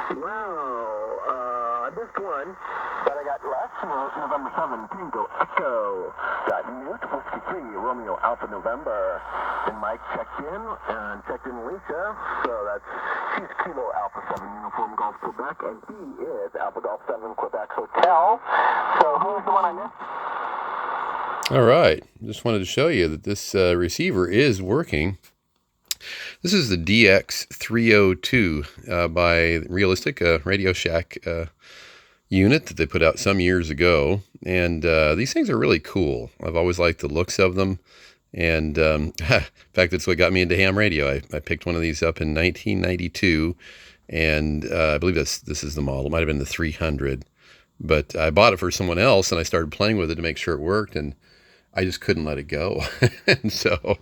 Wow, this one that I got last November 7, Tango Echo. Got Newt, Whiskey 3, Romeo Alpha November. And Mike checked in, and checked in Alicia. So she's Kilo Alpha 7 Uniform Golf Quebec, and he is Alpha Golf 7 Quebec Hotel. So who's the one I missed? All right, just wanted to show you that this receiver is working. This is the DX-302 by Realistic, Radio Shack unit that they put out some years ago. And these things are really cool. I've always liked the looks of them. And in fact, that's what got me into ham radio. I picked one of these up in 1992. And I believe this is the model. It might have been the 300. But I bought it for someone else, and I started playing with it to make sure it worked. And I just couldn't let it go. And so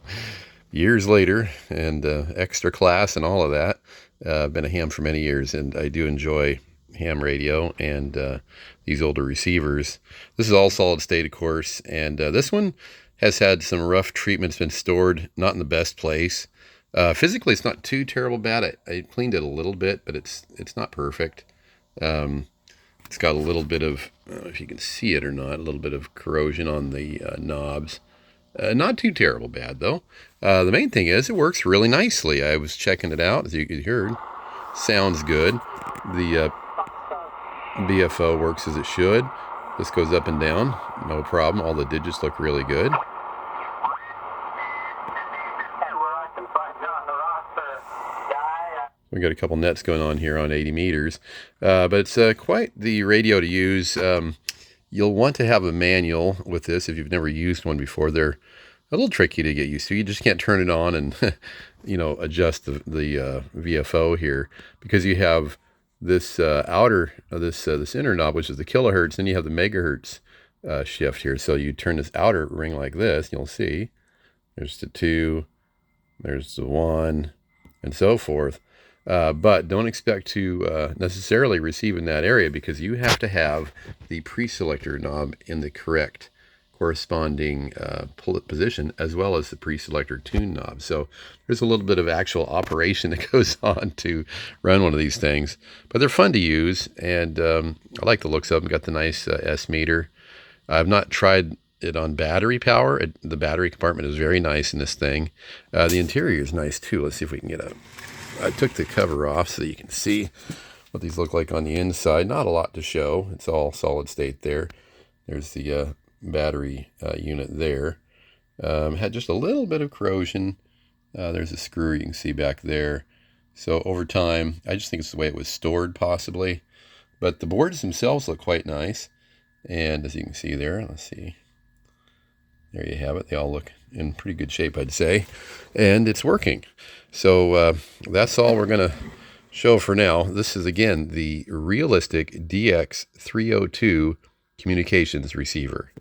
years later, and extra class and all of that, I've been a ham for many years, and I do enjoy ham radio and these older receivers. This is all solid state, of course, and this one has had some rough treatment. It's been stored not in the best place. Physically, it's not too terrible bad. I cleaned it a little bit, but it's not perfect. It's got a little bit of, I don't know if you can see it or not, a little bit of corrosion on the knobs. Not too terrible bad, though. The main thing is it works really nicely. I was checking it out, as you could hear. Sounds good. The BFO works as it should. This goes up and down, no problem. All the digits look really good. We got a couple nets going on here on 80 meters, but it's quite the radio to use. You'll want to have a manual with this if you've never used one before. They're a little tricky to get used to. You just can't turn it on and adjust the VFO here, because you have this this inner knob, which is the kilohertz, and you have the megahertz shift here. So you turn this outer ring like this, and you'll see there's the 2, there's the 1, and so forth. But don't expect to necessarily receive in that area, because you have to have the pre-selector knob in the correct corresponding position, as well as the pre-selector tune knob. So there's a little bit of actual operation that goes on to run one of these things, but they're fun to use, and I like the looks of them. Got the nice S meter. I've not tried it on battery power. The battery compartment is very nice in this thing. The interior is nice too. Let's see if we can get I took the cover off so that you can see what these look like on the inside. Not a lot to show. It's all solid state there. There's the battery unit there. Had just a little bit of corrosion. There's a screw you can see back there. So over time, I just think it's the way it was stored possibly. But the boards themselves look quite nice. And as you can see there, let's see. There you have it. They all look in pretty good shape, I'd say. And it's working. So that's all we're going to show for now. This is, again, the Realistic DX-302 communications receiver.